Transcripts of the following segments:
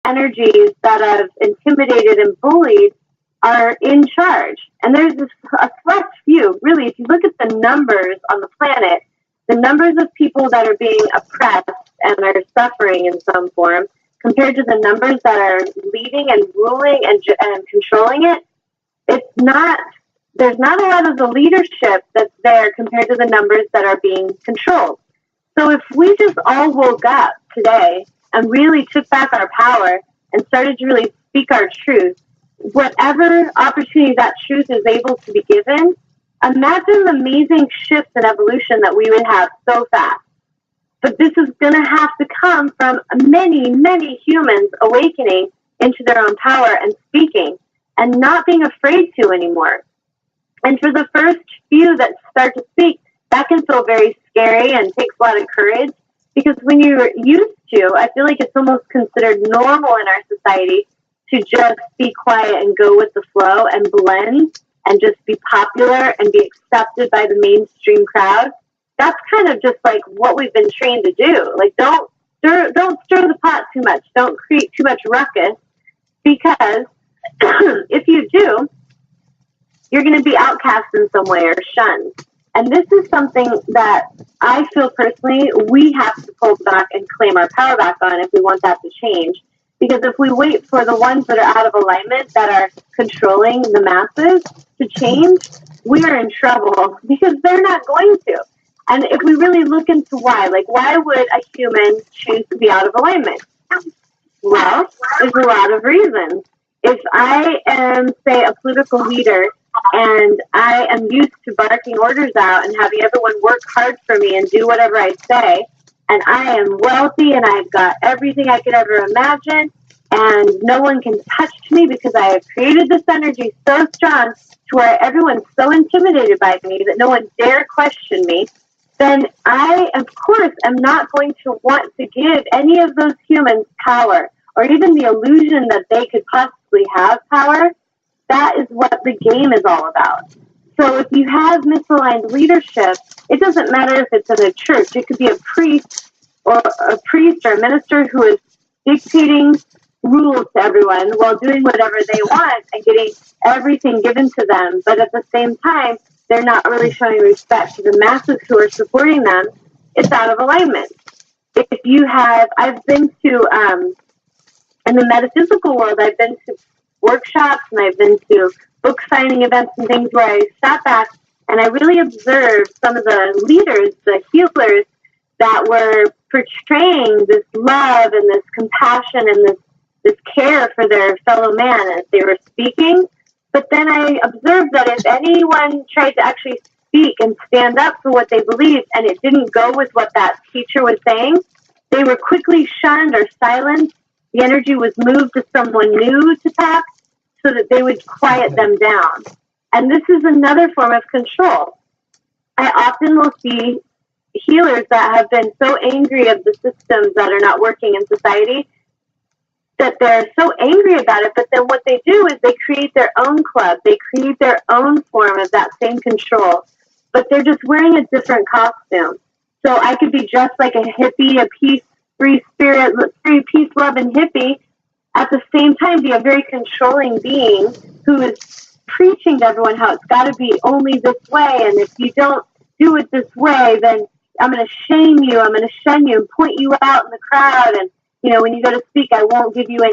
energies that have intimidated and bullied are in charge. And there's a select few. Really, if you look at the numbers on the planet, the numbers of people that are being oppressed and are suffering in some form compared to the numbers that are leading and ruling and controlling it, there's not a lot of the leadership that's there compared to the numbers that are being controlled. So if we just all woke up today and really took back our power and started to really speak our truth, whatever opportunity that truth is able to be given, imagine the amazing shifts and evolution that we would have so fast. But this is going to have to come from many, many humans awakening into their own power and speaking and not being afraid to anymore. And for the first few that start to speak, that can feel very scary and takes a lot of courage, because when you're used to, I feel like it's almost considered normal in our society to just be quiet and go with the flow and blend and just be popular and be accepted by the mainstream crowd. That's kind of just like what we've been trained to do. Like, don't stir the pot too much. Don't create too much ruckus, because if you do, you're going to be outcast in some way or shunned. And this is something that I feel personally we have to pull back and claim our power back on if we want that to change. Because if we wait for the ones that are out of alignment, that are controlling the masses to change, we are in trouble, because they're not going to. And if we really look into why would a human choose to be out of alignment? Well, there's a lot of reasons. If I am, say, a political leader and I am used to barking orders out and having everyone work hard for me and do whatever I say, and I am wealthy and I've got everything I could ever imagine, and no one can touch me because I have created this energy so strong to where everyone's so intimidated by me that no one dare question me, then I, of course, am not going to want to give any of those humans power, or even the illusion that they could possibly have power. That is what the game is all about. So if you have misaligned leadership, it doesn't matter if it's in a church. It could be a priest or a minister who is dictating rules to everyone while doing whatever they want and getting everything given to them. But at the same time, they're not really showing respect to the masses who are supporting them. It's out of alignment. If you have, I've been to, in the metaphysical world, I've been to workshops and I've been to book signing events and things where I sat back and I really observed some of the leaders, the healers, that were portraying this love and this compassion and this care for their fellow man as they were speaking. But then I observed that if anyone tried to actually speak and stand up for what they believed and it didn't go with what that teacher was saying, they were quickly shunned or silenced. The energy was moved to someone new to talk so that they would quiet them down. And this is another form of control. I often will see healers that have been so angry of the systems that are not working in society that they're so angry about it, but then what they do is they create their own club. They create their own form of that same control, but they're just wearing a different costume. So I could be dressed like a hippie, a peace, free spirit, free peace, love, and hippie, at the same time be a very controlling being who is preaching to everyone how it's got to be only this way, and if you don't do it this way, then I'm going to shame you, I'm going to shun you and point you out in the crowd, and when you go to speak, I won't give you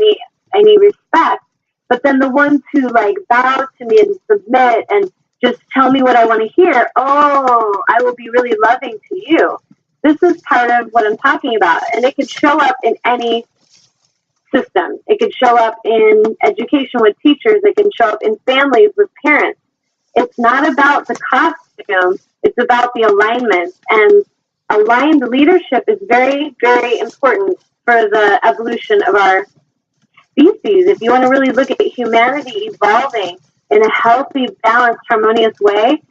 any respect. But then the ones who bow to me and submit and just tell me what I want to hear, oh, I will be really loving to you. This is part of what I'm talking about. And it could show up in any system. It could show up in education with teachers. It can show up in families with parents. It's not about the costume. It's about the alignment. And aligned leadership is very, very important for the evolution of our species. If you want to really look at humanity evolving in a healthy, balanced, harmonious way,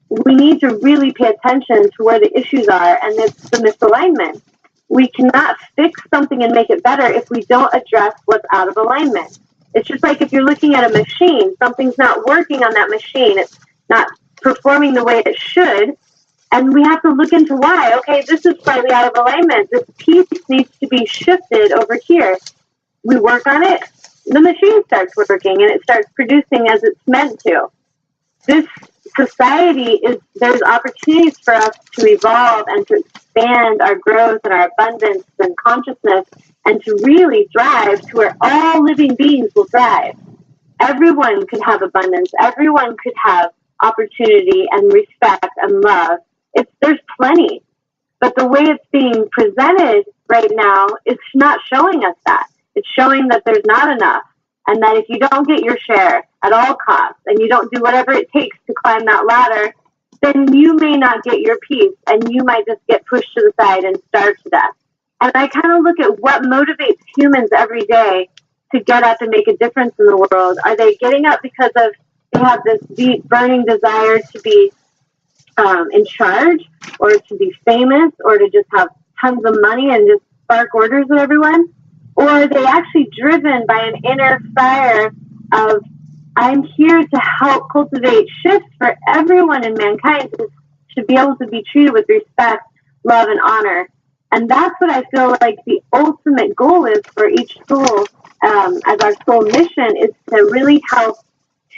we need to really pay attention to where the issues are, and it's the misalignment. We cannot fix something and make it better if we don't address what's out of alignment. It's just like if you're looking at a machine, something's not working on that machine, it's not performing the way it should, and we have to look into why. Okay, this is slightly out of alignment. This piece needs to be shifted over here. we work on it, the machine starts working and it starts producing as it's meant to. This society there's opportunities for us to evolve and to expand our growth and our abundance and consciousness and to really thrive to where all living beings will thrive. Everyone could have abundance. Everyone could have opportunity and respect and love. There's plenty. But the way it's being presented right now is not showing us that. It's showing that there's not enough, and that if you don't get your share at all costs and you don't do whatever it takes to climb that ladder, then you may not get your piece and you might just get pushed to the side and starve to death. And I kind of look at what motivates humans every day to get up and make a difference in the world. Are they getting up because they have this deep burning desire to be in charge, or to be famous, or to just have tons of money and just bark orders at everyone? Or are they actually driven by an inner fire of, I'm here to help cultivate shifts for everyone in mankind to be able to be treated with respect, love, and honor? And that's what I feel like the ultimate goal is for each soul, as our soul mission, is to really help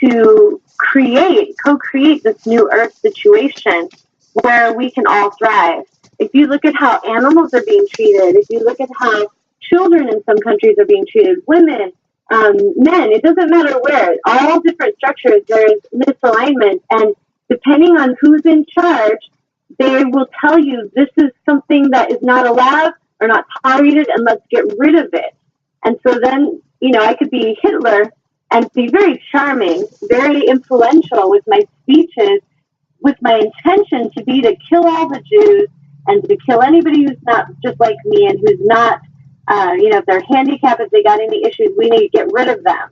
to co-create this new earth situation where we can all thrive. If you look at how animals are being treated, if you look at how children in some countries are being treated, women, men, it doesn't matter where, all different structures, there's misalignment. And depending on who's in charge, they will tell you this is something that is not allowed or not tolerated, and let's get rid of it. And so then, I could be Hitler and be very charming, very influential with my speeches, with my intention to be to kill all the Jews and to kill anybody who's not just like me and who's not, if they're handicapped, if they got any issues, we need to get rid of them.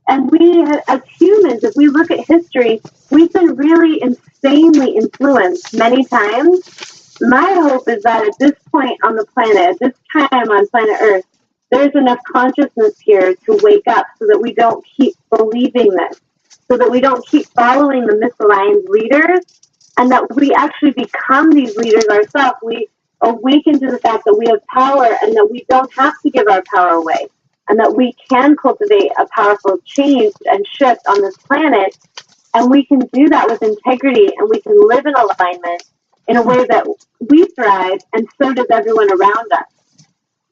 And we, as humans, if we look at history, we've been really insanely influenced many times. My hope is that at this point on the planet, at this time on planet Earth, there's enough consciousness here to wake up so that we don't keep believing this, so that we don't keep following the misaligned leaders, and that we actually become these leaders ourselves. We awaken to the fact that we have power and that we don't have to give our power away, and that we can cultivate a powerful change and shift on this planet, and we can do that with integrity, and we can live in alignment in a way that we thrive, and so does everyone around us.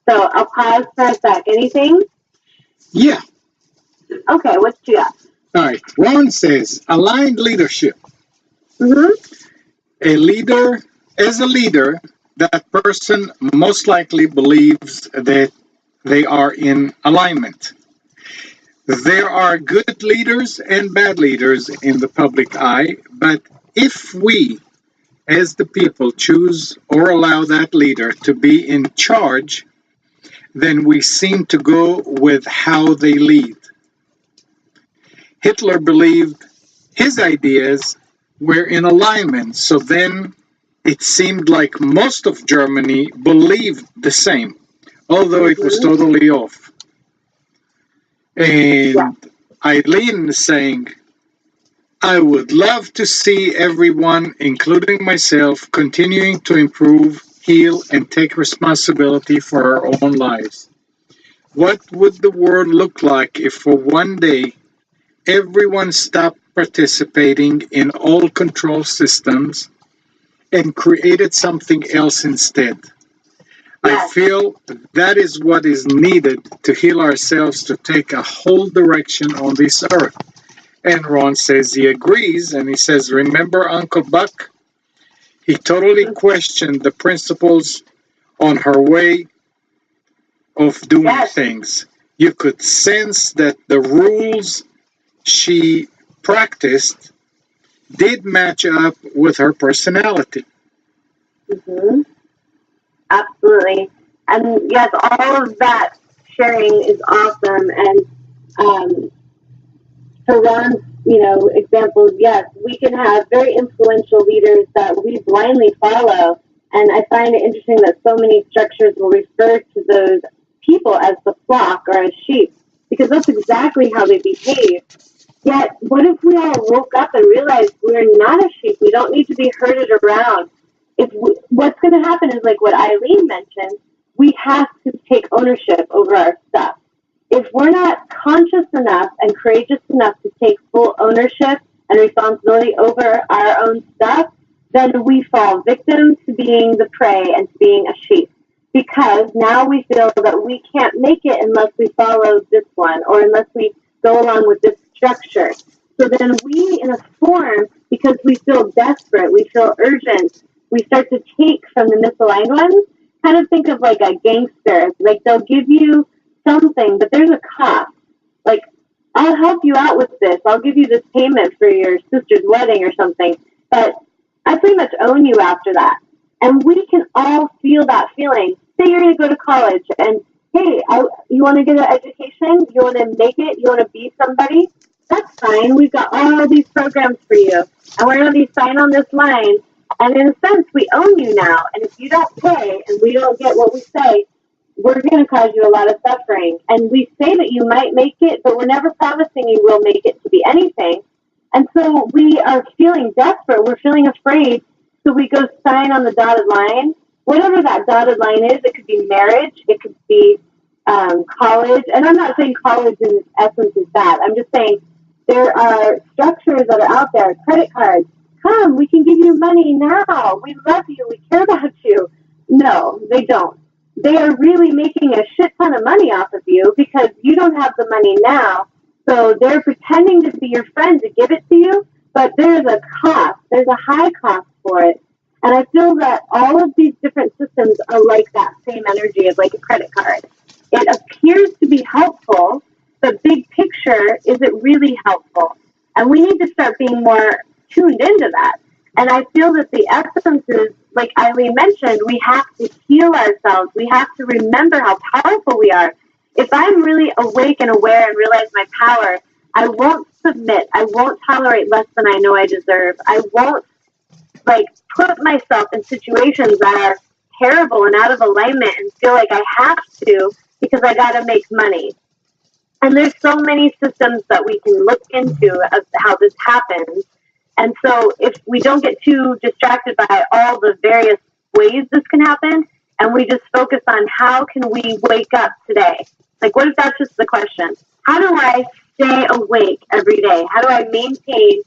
So I'll pause for a sec. Anything? Yeah. Okay, what you got? All right. Ron says, aligned leadership. Mm-hmm. As a leader, that person most likely believes that they are in alignment. There are good leaders and bad leaders in the public eye, but if we, as the people, choose or allow that leader to be in charge, then we seem to go with how they lead. Hitler believed his ideas were in alignment, so then it seemed like most of Germany believed the same, although it was totally off. And Eileen is saying, I would love to see everyone, including myself, continuing to improve, heal, and take responsibility for our own lives. What would the world look like if for one day everyone stopped participating in all control systems and created something else instead? I feel that is what is needed to heal ourselves, to take a whole direction on this earth. And Ron says he agrees, and he says, remember Uncle Buck? He totally questioned the principles on her way of doing things. You could sense that the rules she practiced did match up with her personality. Mm-hmm. Absolutely. And yes, all of that sharing is awesome. And for Ron's, examples, yes, we can have very influential leaders that we blindly follow. And I find it interesting that so many structures will refer to those people as the flock or as sheep, because that's exactly how they behave. Yet, what if we all woke up and realized we're not a sheep? We don't need to be herded around. What's going to happen is like what Eileen mentioned, we have to take ownership over our stuff. if we're not conscious enough and courageous enough to take full ownership and responsibility over our own stuff, then we fall victim to being the prey and to being a sheep. Because now we feel that we can't make it unless we follow this one or unless we go along with this structure. So then we, in a form, because we feel desperate, we feel urgent, we start to take from the misaligned ones. Kind of think of like a gangster. Like they'll give you something, but there's a cost. Like, I'll help you out with this. I'll give you this payment for your sister's wedding or something. But I pretty much own you after that. And we can all feel that feeling. Say you're going to go to college and, hey, you want to get an education? You want to make it? You want to be somebody? That's fine. We've got all these programs for you. And we're going to be signed on this line. And in a sense, we own you now. And if you don't pay and we don't get what we say, we're going to cause you a lot of suffering. And we say that you might make it, but we're never promising you will make it to be anything. And so we are feeling desperate. We're feeling afraid. So we go sign on the dotted line. Whatever that dotted line is, it could be marriage. It could be college. And I'm not saying college in essence is bad. I'm just saying there are structures that are out there, credit cards. Come, we can give you money now. We love you. We care about you. No, they don't. They are really making a shit ton of money off of you because you don't have the money now. So they're pretending to be your friend to give it to you, but there's a cost. There's a high cost for it. And I feel that all of these different systems are like that same energy of like a credit card. It appears to be helpful, but big picture, is it really helpful? And we need to start being more tuned into that. And I feel that the essence is, like Eileen mentioned, we have to heal ourselves. We have to remember how powerful we are. If I'm really awake and aware and realize my power, I won't submit. I won't tolerate less than I know I deserve. I won't put myself in situations that are terrible and out of alignment and feel like I have to because I got to make money. And there's so many systems that we can look into of how this happens. And so if we don't get too distracted by all the various ways this can happen, and we just focus on how can we wake up today? Like, what if that's just the question? How do I stay awake every day? How do I maintain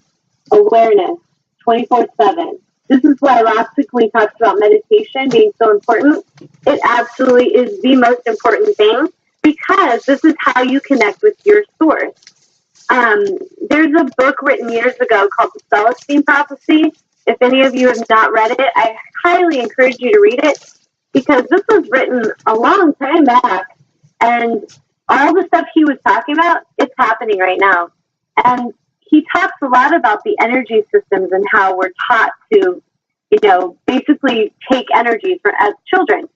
awareness 24/7? This is why last week we talked about meditation being so important. It absolutely is the most important thing because this is how you connect with your source. There's a book written years ago called The Celestine Prophecy. If any of you have not read it, I highly encourage you to read it because this was written a long time back, and all the stuff he was talking about, it's happening right now. And he talks a lot about the energy systems and how we're taught to, basically take energy as children.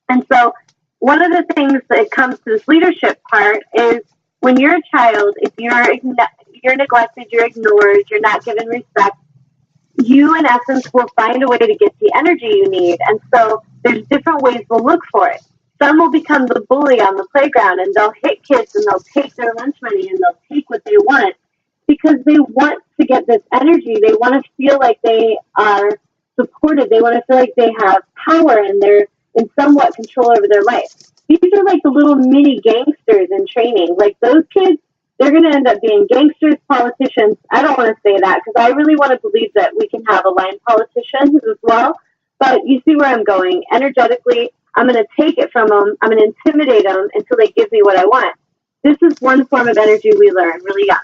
And so one of the things that comes to this leadership part is when you're a child, if you're neglected, you're ignored, you're not given respect, you in essence will find a way to get the energy you need. And so there's different ways we'll look for it. Some will become the bully on the playground and they'll hit kids and they'll take their lunch money and they'll take what they want because they want to get this energy. They want to feel like they are supported. They want to feel like they have power and they're in somewhat control over their life. These are like the little mini gangsters in training. Like those kids, they're going to end up being gangsters, politicians. I don't want to say that because I really want to believe that we can have aligned politicians as well. But you see where I'm going. Energetically, I'm going to take it from them. I'm going to intimidate them until they give me what I want. This is one form of energy we learn really young.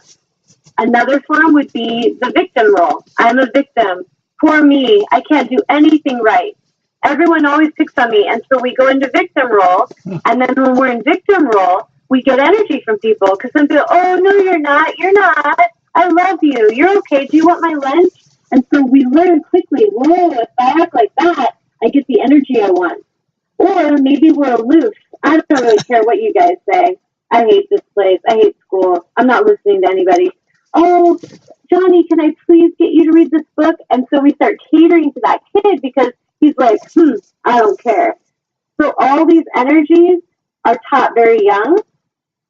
Another form would be the victim role. I'm a victim. Poor me. I can't do anything right. Everyone always picks on me. And so we go into victim role. And then when we're in victim role, we get energy from people. Because some people, oh, no, you're not. You're not. I love you. You're okay. Do you want my lunch? And so we learn quickly, whoa, if I act like that, I get the energy I want. Or maybe we're aloof. I don't really care what you guys say. I hate this place. I hate school. I'm not listening to anybody. Oh, Johnny, can I please get you to read this book? And so we start catering to that kid because he's like, I don't care. So all these energies are taught very young.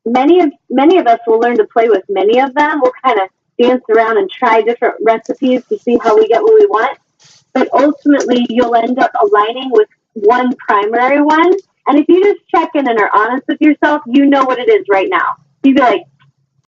Many of us will learn to play with many of them. We'll kind of dance around and try different recipes to see how we get what we want. But ultimately, you'll end up aligning with one primary one, And if you just check in and are honest with yourself, you know what it is right now. You'd be like,